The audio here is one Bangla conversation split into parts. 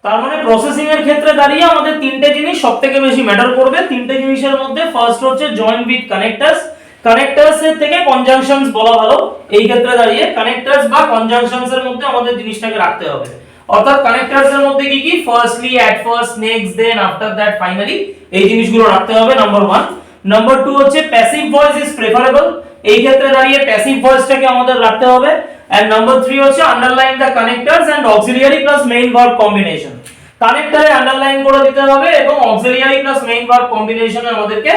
তার মানে প্রসেসিং এর ক্ষেত্রে দাঁড়িয়ে আমাদের তিনটে জিনিস সবথেকে বেশি ম্যাটার করবে। তিনটে জিনিসের মধ্যে ফার্স্ট হচ্ছে জয়েন উইথ কানেক্টরস, কানেক্টরস এর থেকে কনজাংশনস বলা ভালো। এই ক্ষেত্রে দাঁড়িয়ে কানেক্টরস বা কনজাংশনস এর মধ্যে আমাদের জিনিসটাকে রাখতে হবে। অর্থাৎ কানেক্টরস এর মধ্যে কি কি, firstly, at first, next, then, after that, finally, এই জিনিসগুলো রাখতে হবে নাম্বার 1। নাম্বার 2 হচ্ছে প্যাসিভ ভয়েস ইজ প্রেফারেবল, এই ক্ষেত্রে দাঁড়িয়ে প্যাসিভ ভয়েসটাকে আমাদের রাখতে হবে। এন্ড নাম্বার 3 হচ্ছে underline the connectors and auxiliary plus main verb combination, কানেক্টরে আন্ডারলাইন করে দিতে হবে এবং অক্সিলিয়ারি প্লাস মেইন ভার্ব কম্বিনেশনে আমাদেরকে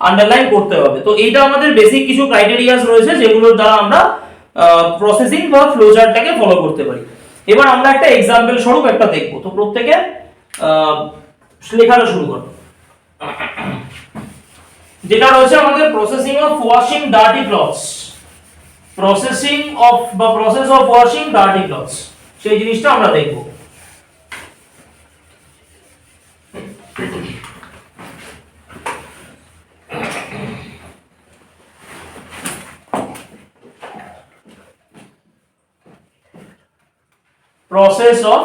আন্ডারলাইন করতে হবে। তো এইটা আমাদের বেসিক কিছু ক্রাইটেরিয়াস রয়েছে যেগুলোর দ্বারা আমরা প্রসেসিং বা ফ্লোচার্টটাকে ফলো করতে পারি। এবার আমরা একটা এক্সাম্পল স্বরূপ একটা দেখব। তো প্রত্যেকে লেখাটা শুরু করো। যেটা রয়েছে আমাদের processing of washing dirty clothes, processing of বা process of washing dirty clothes, সেই জিনিসটা আমরা দেখব। process of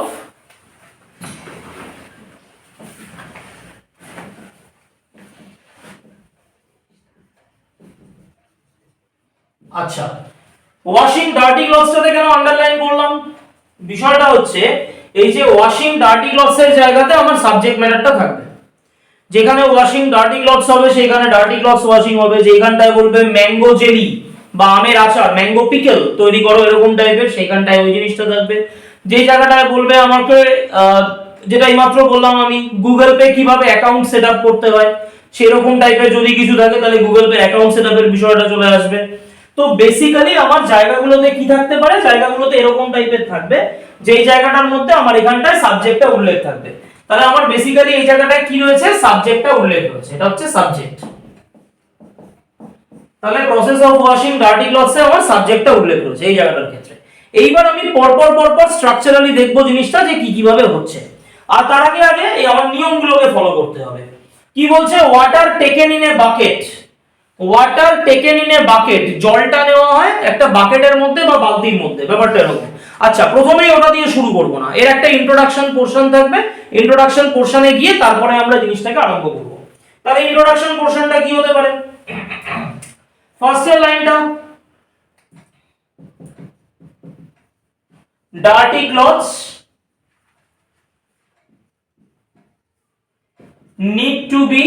আচ্ছা, ওয়াশিং ডার্টি ক্লথসটাতে কেন আন্ডারলাইন করলাম, বিষয়টা হচ্ছে এই যে ওয়াশিং ডার্টি ক্লথস এর জায়গাতে আমার সাবজেক্ট ম্যাটারটা থাকবে। যেখানে ওয়াশিং ডার্টি ক্লথস হবে সেখানে ডার্টি ক্লথস ওয়াশিং হবে। যেখানটায় বলবে ম্যাঙ্গো জেলি বা আমের আচার, ম্যাঙ্গো পিকল তৈরি করো এরকম টাইপের, সেখানটায় ওই জিনিসটা থাকবে। যে জায়গাটায় বলবে আমাকে যেটা এইমাত্র বললাম আমি, গুগল পে কিভাবে অ্যাকাউন্ট সেটআপ করতে হয়, সেরকম টাইপের যদি কিছু থাকে তাহলে গুগল পে অ্যাকাউন্ট সেটআপের বিষয়টা চলে আসবে। তো বেসিক্যালি আমার জায়গাগুলোতে কি থাকতে পারে, জায়গাগুলোতে এরকম টাইপের থাকবে যেই জায়গাটার মধ্যে আমার এখানটায় সাবজেক্টটা উল্লেখ থাকবে। তাহলে আমার বেসিক্যালি এই জায়গাটায় কি রয়েছে, সাবজেক্টটা উল্লেখ রয়েছে, এটা হচ্ছে সাবজেক্ট। তাহলে প্রসেস অফ ওয়াশিং ডার্টি ক্লথসে আমার সাবজেক্টটা উল্লেখ রয়েছে এই জায়গাটার ক্ষেত্রে। এইবার আমি পরপর স্ট্রাকচারালি দেখবো জিনিসটা যে কি কিভাবে হচ্ছে। আর তার আগে আগে এই আমার নিয়মগুলোকে ফলো করতে হবে। কি বলছে, water taken in a bucket, water taken in a bucket, জলটা নেওয়া হয় একটা বাকেটের মধ্যে বা বালতির মধ্যে, ব্যাপারটা এরকম। আচ্ছা, প্রথমেই ওটা দিয়ে শুরু করব না, এর একটা ইন্ট্রোডাকশন পোরশন থাকবে, ইন্ট্রোডাকশন পোরশনে গিয়ে তারপরে আমরা জিনিসটাকে আরম্ভ করব। তাহলে ইন্ট্রোডাকশন পোরশনটা কি হতে পারে, ফার্স্টের লাইনটা, dirty clothes need to be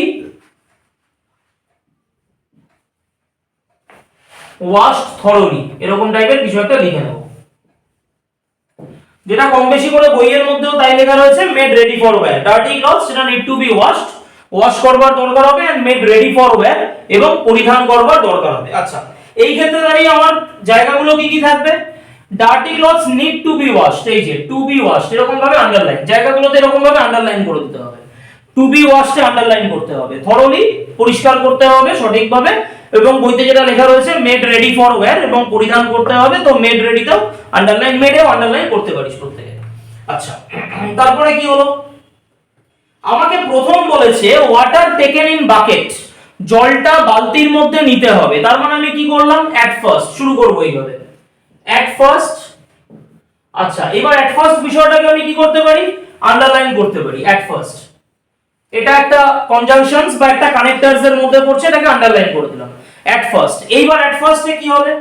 washed thoroughly, এরকম টাইপের কিছু একটা লিখে নেব। যেটা কম বেশি করে বইয়ের মধ্যেও তাই লেখা রয়েছে, made ready for wear. Dirty clothes সেটা need to be washed, wash করবার দরকার হবে, and made ready for wear, এবং পরিধান করবার দরকার হবে। আচ্ছা, এই ক্ষেত্রে দাঁড়িয়ে আমার জায়গাগুলো কি কি থাকবে, dirty clothes need to be washed, এই যে টু বি ওয়াশড এরকম ভাবে আন্ডারলাইন, জায়গাগুলোতে এরকম ভাবে আন্ডারলাইন করে দিতে হবে। টু বি ওয়াশডে আন্ডারলাইন করতে হবে, থরলি পরিষ্কার করতে হবে সঠিকভাবে, এবং বইতে যেটা লেখা রয়েছে মেড রেডি ফর ওয়্যার এবং পরিধান করতে হবে, তো মেড রেডিতেও আন্ডারলাইন, মেডেও আন্ডারলাইন করতে পারিস প্রত্যেকে। আচ্ছা, তারপরে কি হলো, আমাকে প্রথম বলেছে ওয়াটার টেকেন ইন বাকেট, জলটা বালতির মধ্যে নিতে হবে। তার মানে আমি কি করলাম, এট ফার্স্ট শুরু করব এইভাবে, এট ফার্স্ট। আচ্ছা, এবার এট ফার্স্ট বিষয়টাকে আমি কি করতে পারি, আন্ডারলাইন করতে পারি, এট ফার্স্ট। এটা একটা কনজাংশনস বা একটা কানেক্টরস এর মধ্যে পড়ছে, এটাকে আন্ডারলাইন করে দিলাম, এট ফার্স্ট। এইবার এট ফার্স্টে কি হবে,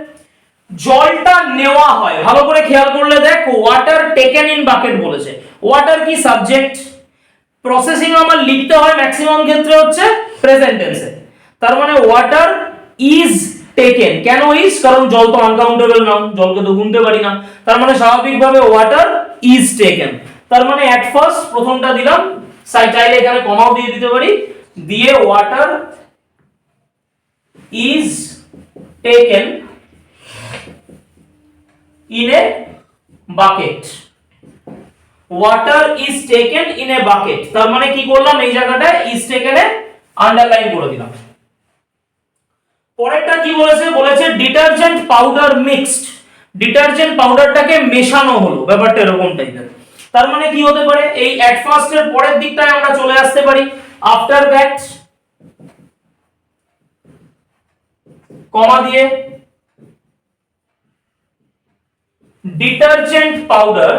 জলটা নেওয়া হয়, ভালো করে খেয়াল করলে দেখ, ওয়াটার টেকেন ইন বাকেট বলেছে, ওয়াটার কি সাবজেক্ট, প্রসেসিং আমার লিখতে হয় ম্যাক্সিমাম ক্ষেত্রে হচ্ছে প্রেজেন্ট টেন্সে। তার মানে ওয়াটার ইজ টেকেন, কেন ইজ, কারণ জল তো আনকাউন্টেবল নাউন, জলকে তো গুনতে পারি না, তার মানে স্বাভাবিকভাবে ওয়াটার ইজ টেকেন। তার মানে এট ফার্স্ট প্রথমটা দিলাম, চাইলে এখানে কমাও দিয়ে দিতে পারি, দিয়ে water is taken in a bucket, water is taken in a bucket. তার মানে কি করলাম, এই জায়গাটায় ইজ টেকেন এ আন্ডারলাইন করে দিলাম। পরেরটা কি বলেছে, বলেছে ডিটারজেন্ট পাউডার মিক্সড, ডিটারজেন্ট পাউডারটাকে মেশানো হলো, ব্যাপারটা এরকম টাইপের। তার মানে কি হতে পারে, এই এট ফার্স্ট এর পরের দিকটায় আমরা চলে আসতে পারি, আফটার দ্যাট, কমা দিয়ে, ডিটারজেন্ট পাউডার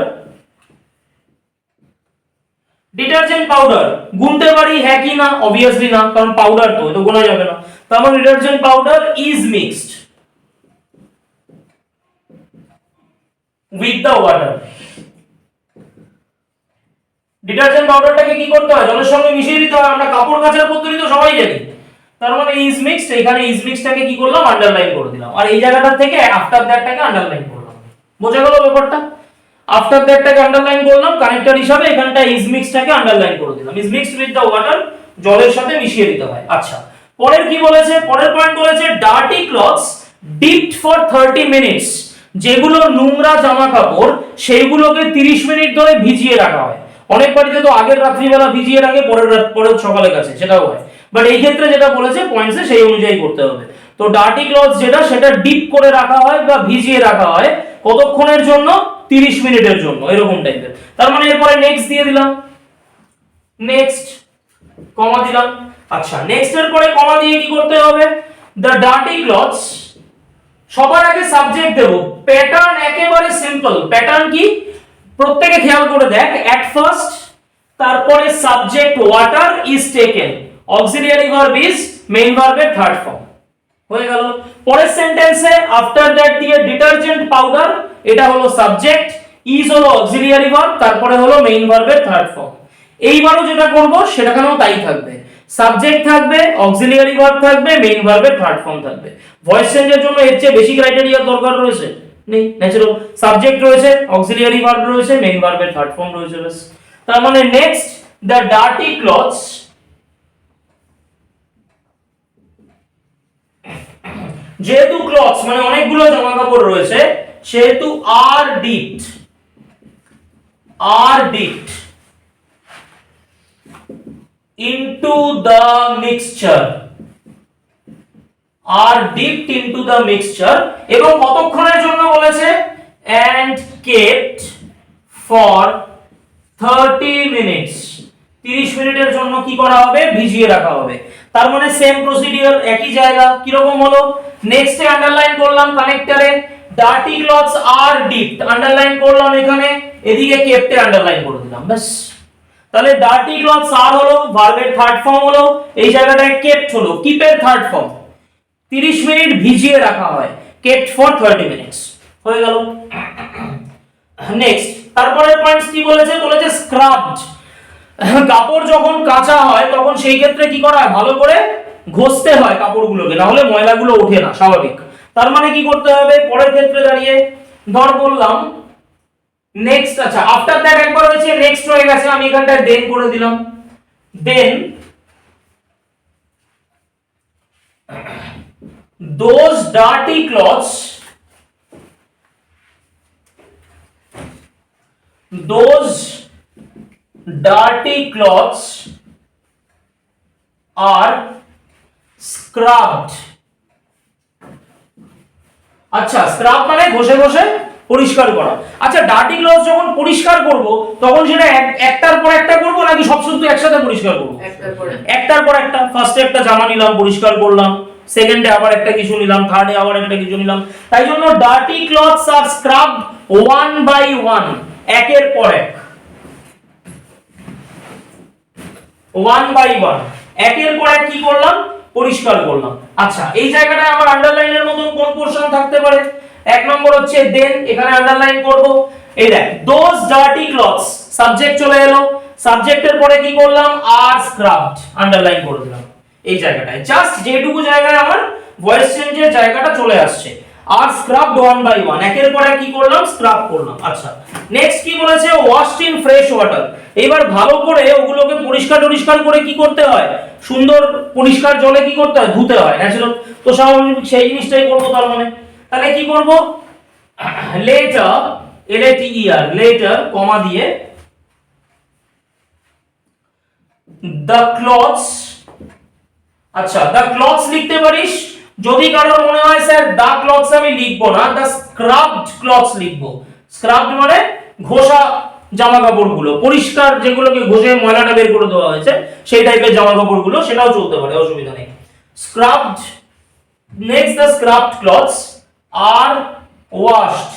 ডিটারজেন্ট পাউডার গুনতে পারি হ্যাঁ কি না, অবভিয়াসলি না, কারণ পাউডার তো এটা গোনা যাবে না। তার মানে detergent powder is mixed with the water. Detergent পাউডারটাকে কি করতে হয়, জলের সঙ্গে মিশিয়ে দিতে হয়, আমরা কাপড় কাচার পদ্ধতি তো সবাই জানি। তার মানে ইজ মিক্সড, এখানে ইজ মিক্সডটাকে কি করলাম, আন্ডারলাইন করে দিলাম, আর এই জায়গাটা থেকে আফটার দ্যাটটাকে আন্ডারলাইন করলাম। বোঝা গেল ব্যাপারটা? আফটার দ্যাটটাকে আন্ডারলাইন করলাম কানেক্টর হিসাবে, এখানটা ইজ মিক্সডটাকে আন্ডারলাইন করে দিলাম। Is mixed with the water, জলের সাথে মিশিয়ে দিতে হয়। আচ্ছা, পরের কি বলেছে, পরের পয়েন্ট বলেছে dirty clothes dipped for 30 minutes, যেগুলো নোংরা জামা কাপড় সেইগুলোকে 30 মিনিট ধরে ভিজিয়ে রাখা হয়। অনেক বাড়িতে তো আগের রাত্রিবেলা ভিজিয়ে রাখে, পরের সকালে কাছে, সেটাও হয়, বাট এই ক্ষেত্রে যেটা বলেছে পয়েন্টসে সেই অনুযায়ী করতে হবে। তো ডার্টি ক্লথ যেটা, সেটা ডিপ করে রাখা হয় বা ভিজিয়ে রাখা হয় কতক্ষণের জন্য, 30 মিনিটের জন্য, এরকম টাইপের। তার মানে এরপরে নেক্সট দিয়ে দিলাম, নেক্সট কমা দিলাম। আচ্ছা, নেক্সট এর পরে কমা দিয়ে কি করতে হবে, দ্য ডার্টি ক্লথস, সবার আগে সাবজেক্ট দেব, প্যাটার্ন একেবারে সিম্পল। প্যাটার্ন কি প্রত্যেকে খেয়াল করে দেখ, এট ফার্স্ট, তারপরে subject water is taken, auxiliary verb is main ভার্বের থার্ড ফর্ম, হয়ে গেল। পরের সেন্টেন্সে আফটার দ্যাট দিয়ে ডিটারজেন্ট পাউডার, এটা হলো সাবজেক্ট, ইজ হলো অক্সিলিয়ারি ভার্ব, তারপরে হলো মেইন ভার্বের থার্ড ফর্ম। এইবারও যেটা করব সেটাখানেও তাই থাকবে, সাবজেক্ট থাকবে, অক্সিলিয়ারি ভার্ব থাকবে, মেইন ভার্বের থার্ড ফর্ম থাকবে। ভয়েস চেঞ্জের জন্য এর চেয়ে বেশি ক্রাইটেরিয়া দরকার রয়েছে নেই, ন্যাচারাল সাবজেক্ট রয়েছে, অক্সিলিয়ারি ভার্ব রয়েছে, মেইন ভার্বের থার্ড ফর্ম রয়েছে, বাস। তার মানে নেক্সট, দ্য ডার্টি ক্লথস, যেহেতু ক্লথস মানে অনেকগুলো জামা কাপড় রয়েছে, সেহেতু আর dipped into the mixture, are dipped into the mixture, এবং কতক্ষণের জন্য বলেছে, and kept for 30 minutes, 30 মিনিটের জন্য কি করা হবে, ভিজিয়ে রাখা হবে। তার মানে সেম প্রসিডিওর, একই জায়গা, কি রকম হলো, নেক্সটে আন্ডারলাইন করলাম কানেক্টরে, ডার্টি ক্লথস আর ডিপড আন্ডারলাইন করলাম এখানে, এদিকে কেপ্টে আন্ডারলাইন করে দিলাম, বাস। তাহলে ডার্টি ক্লথস আর হলো ভার্বের থার্ড ফর্ম হলো, এই জায়গাটায় কেপ্ট হলো কিপের থার্ড ফর্ম, 30 মিনিট ভিজিয়ে রাখা হয়, কেপ্ট ফর 30 মিনিটস, হয়ে গেল। নেক্সট, তারপরের পয়েন্টস কি বলেছে, বলেছে স্ক্রাবড, কাপড় যখন কাঁচা হয় তখন সেই ক্ষেত্রে কি করা হয়, ভালো করে ঘষতে হয় কাপড়গুলোকে, না হলে ময়লাগুলো ওঠে না, স্বাভাবিক। তার মানে কি করতে হবে, পরের ক্ষেত্রে দাঁড়িয়ে ধর বললাম নেক্সট, আচ্ছা আফটার দ্যাট একবার হয়েছে, নেক্সট হয়ে গেছে, আমি এখানটায় দেন করে দিলাম, দেন those dirty clothes are scrubbed, আচ্ছা স্ক্রাব মানে ঘষে ঘষে পরিষ্কার করা। আচ্ছা, ডার্টি ক্লথ যখন পরিষ্কার করব তখন সেটা একটার পর একটা করব নাকি সব শুধু একসাথে পরিষ্কার করব, একটার পর একটা। ফার্স্টে একটা জামা নিলাম, পরিষ্কার করলাম, সেকেন্ডে আবার একটা কিছু নিলাম, থার্ডে আবার একটা কিছু নিলাম। তাই জন্য dirty clothes are scrubbed one by one, একের পর এক, ওয়ান বাই ওয়ান, একের পর এক কি করলাম, পরিষ্কার করলাম। আচ্ছা, এই জায়গাটায় আমার আন্ডারলাইনের মতন কোন পোরশন থাকতে পারে, এক নম্বর হচ্ছে দেন, এখানে আন্ডারলাইন করব। এই দেখ, দোজ ডার্টি ক্লথস, সাবজেক্ট চলে এলো, সাবজেক্টের পরে কি করলাম, আর স্ক্রাবড, আন্ডারলাইন করে দিলাম এই জায়গাটায়, জাস্ট যেটুকু জায়গায় আমার ভয়েস চেঞ্জের জায়গাটা চলে আসছে। আর স্ক্রাবড ওয়ান বাই ওয়ান, একের পরে কি করলাম, স্ক্রাব করলাম। আচ্ছা, নেক্সট কি বলেছে, ওয়াশড ইন ফ্রেশ ওয়াটার, এবার ভালো করে ওগুলোকে পরিষ্কার করে কি করতে হয়, সুন্দর পরিষ্কার জলে কি করতে হয়, ধুতে হয়, ন্যাচারাল তো স্বাভাবিক, সেই জিনিসটাই করব। তার মানে তাহলে কি করব, লেটার, LATER, লেটার কমা দিয়ে দ্য ক্লথস, আচ্ছা দ্য ক্লথস লিখতে পারিস, যদি কারোর মনে হয় স্যার দা ক্লথস আমি লিখবো না, দা স্ক্রাবড ক্লথস লিখবো। স্ক্রাবড মানে ঘষা জামা কাপড়গুলো, পরিষ্কার যেগুলোকে ঘষে ময়লাটা বের করে দেওয়া হয়েছে সেই টাইপের জামা কাপড়গুলো, সেটাও চলতে পারে, অসুবিধা নেই। Scrubbed, next the scrubbed clothes are washed,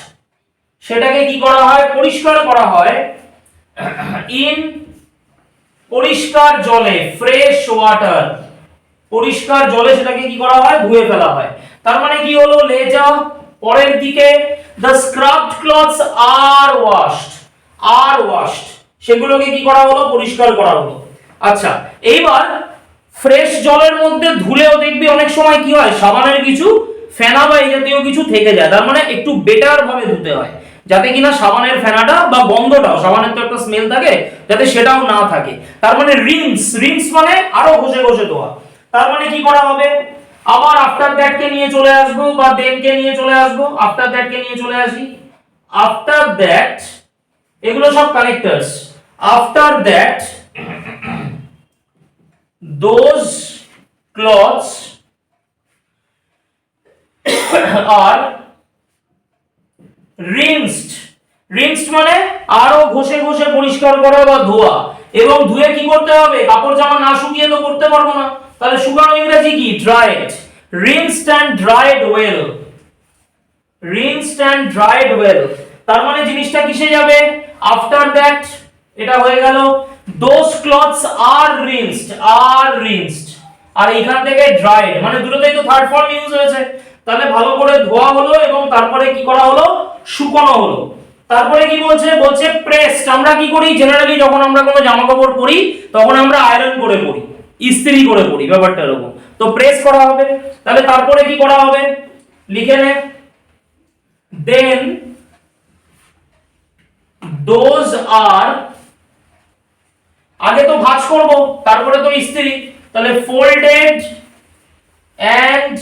সেটাকে কি করা হয়, পরিষ্কার করা হয়, ইন পরিষ্কার জলে, ফ্রেশ ওয়াটার, পরিষ্কার জলে সেটাকে কি করা হয়, ধুয়ে ফেলা হয়। তার মানে কি হলো, লেজা পরের দিকে the scrubbed clothes are washed, সেগুলোকে কি করা হলো, পরিষ্কার করা হলো। আচ্ছা, এইবার ফ্রেশ জলের মধ্যে ধুলেও দেখবি অনেক সময় কি হয়, সাবানের কিছু ফেনা বা এই জাতীয় কিছু থেকে যায়, তার মানে একটু বেটার ভাবে ধুতে হয়, যাতে কিনা সাবানের ফেনাটা বা গন্ধটাও, সাবানের তো একটা স্মেল থাকে, যাতে সেটাও না থাকে। তার মানে রিন্স মানে আরো ঘষে ঘষে ধোয়া। তার মানে কি করা হবে, আবার আফটার দ্যাট কে নিয়ে চলে আসবো বা দেন কে নিয়ে চলে আসবো, আফটার দ্যাট কে নিয়ে চলে আসি। আফটার দ্যাট, এগুলো সব connectors. After that those cloths are rinsed মানে আরো ঘষে ঘষে পরিষ্কার করা বা ধোয়া। এবং ধুয়ে কি করতে হবে, কাপড় জামা না শুকিয়ে তো করতে পারবো না, তাহলে শুকানো ইংরেজি কি, dried, rinsed and dried well। তার মানে জিনিসটা কিসে যাবে, আফটার দ্যাট, এটা হয়ে গেল those cloths are rinsed, আর এখান থেকে dried, মানে দুটোতেই তো থার্ড ফর্ম ইউজ হয়েছে, তাহলে ভালো করে ধোয়া হলো এবং তারপরে কি করা হলো, শুকানো হলো। তারপরে কি বলছে প্রেসড। আমরা কি করি জেনারেলি, যখন আমরা কোনো জামা কাপড় পরি তখন আমরা আয়রন করে পরি, ইস্ত্রি করে পরি, ব্যাপারটা এরকম। তো প্রেস করা হবে, তাহলে তারপরে কি করা হবে, লিখে নে, দেন দোজ আর, আগে তো ভাঁজ করব তারপরে তো ইস্ত্রি, তাহলে folded and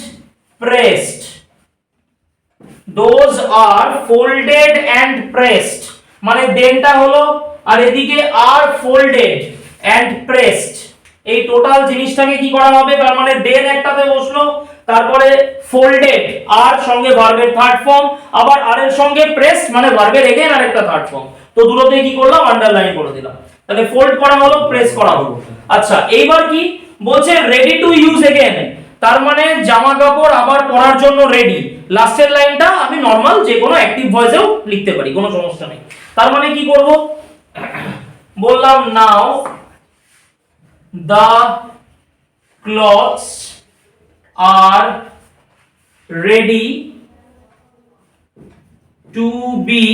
pressed, those are folded and pressed, মানে দেনটা হলো আর এদিকে আর folded and pressed, এই টোটাল জিনিসটাকে কি করা হবে, তার মানে দেন একটাতে বসলো, তারপরে folded আর সঙ্গে ভার্বের থার্ড ফর্ম, আবার আর এর সঙ্গে pressed মানে ভার্বের এগেইন আরেকটা থার্ড ফর্ম, তো দুটোতে কি করলাম, আন্ডারলাইন করে দিলাম, তাহলে ফোল্ড করা হলো, প্রেস করা হলো। আচ্ছা, এইবার কি বলছে, রেডি টু ইউজ এগেইন, তার মানে জামা কাপড় আবার পরার জন্য রেডি। লাস্টের লাইনটা আমি নরমাল যে কোনো অ্যাক্টিভ ভয়েসেও লিখতে পারি, কোনো সমস্যা নেই। তার মানে কি করব, বললাম নাও the clothes are ready to be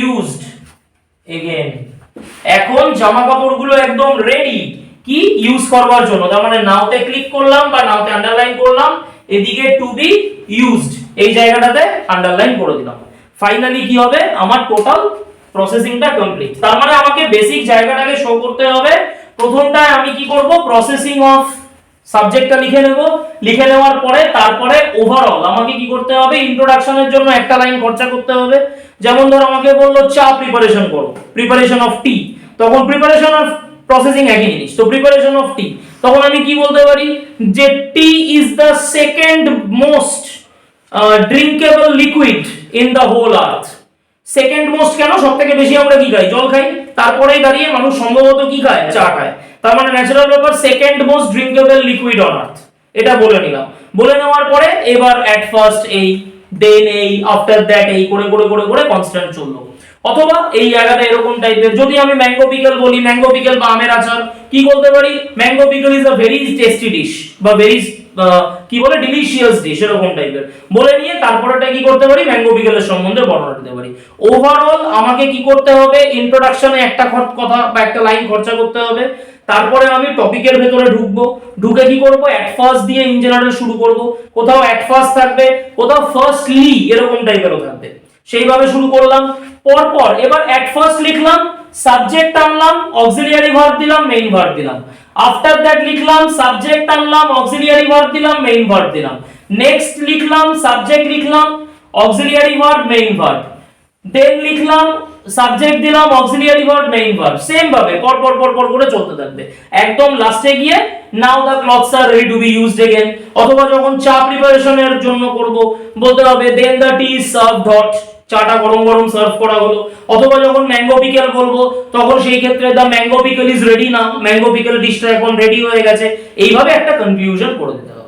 used again, এখন জামা কাপড়গুলো একদম রেডি কি ইউজ করবার জন্য। তার মানে নাওতে ক্লিক করলাম বা নাওতে আন্ডারলাইন করলাম, এদিকে টু বি ইউজড এই জায়গাটাতে আন্ডারলাইন করে দিলাম। ফাইনালি কি হবে, আমার টোটাল প্রসেসিংটা কমপ্লিট। তার মানে আমাকে বেসিক জায়গাটাকে শো করতে হবে। প্রথমটায় আমি কি করব, প্রসেসিং অফ সাবজেক্টটা লিখে নেওয়ার পরে তারপরে ওভারঅল আমাকে কি করতে হবে, ইন্ট্রোডাকশনের জন্য একটা লাইন খরচা করতে হবে। যেমন ধর আমাকে বললো চা প্রিপারেশন করো, প্রিপারেশন অফ টি, তখন প্রিপারেশন অফ প্রসেসিং একই জিনিস, তো প্রিপারেশন অফ টি, তখন আমি কি বলতে পারি যে tea is the second most drinkable liquid in the whole earth. Second most কেন, সবথেকে বেশি আমরা কি খাই, জল খাই, তারপরেই দাঁড়িয়ে মানুষ সম্ভবত কি খায়, চা খায়। তার মানে ন্যাচারাল ব্যাপার, second most drinkable liquid on earth, এটা বলে নিলাম। বলে নেওয়ার পরে এবার এট ফার্স্ট এই, দেন এই, আফটার দ্যাট এই করে করে করে করে কনস্ট্যান্ট চললো। অথবা এই জায়গাটা এরকম টাইপের, যদি আমি ম্যাঙ্গো পিকল বলি, ম্যাঙ্গো পিকল বা আমের আচার, কি বলতে পারি, mango pickle is a very tasty dish বা ভেরি কি বলে ডিলিশিয়াস ডিশ, এরকম টাইপের বলে নিয়ে তারপরেটা কি করতে পারি, ম্যাঙ্গো পিকলের সম্বন্ধে বর্ণনা দিতে পারি। ওভারঅল আমাকে কি করতে হবে, ইন্ট্রোডাকশনে একটা কথা বা একটা লাইন খরচা করতে হবে, তারপরে আমি টপিকের ভেতরে ঢুকে কি করব, এট ফার্স্ট দিয়ে ইন জেনারেল শুরু করব, কোথাও এট ফার্স্ট থাকবে, কোথাও ফার্স্টলি এরকম টাইপেরও থাকবে, সেইভাবে শুরু করলাম। পরপর এবার এট ফার্স্ট লিখলাম, সাবজেক্ট আনলাম, অক্সিলিয়ারি ভার্ব দিলাম, মেইন ভার্ব দিলাম। আফটার দ্যাট লিখলাম, সাবজেক্ট আনলাম, অক্সিলিয়ারি ভার্ব দিলাম, মেইন ভার্ব দিলাম। নেক্সট লিখলাম, সাবজেক্ট লিখলাম, auxiliary verb, main verb. Then লিখলাম, সাবজেক্ট দিলাম, auxiliary verb, main verb. Same ভাবে পর করে চলতে থাকবে, একদম লাস্টে গিয়ে now the clothes are ready to be used again. অথবা যখন চা প্রিপারেশনের জন্য করব, বলতে হবে then the T is served hot, চাটা গরম গরম সার্ভ করা হলো। অথবা যখন ম্যাঙ্গো পিকল বলবো, তখন সেই ক্ষেত্রে the mango pickle is ready now, mango pickle ডিশটা এখন রেডি হয়ে গেছে। এইভাবে একটা কনফিউশন করে দিতে হবে।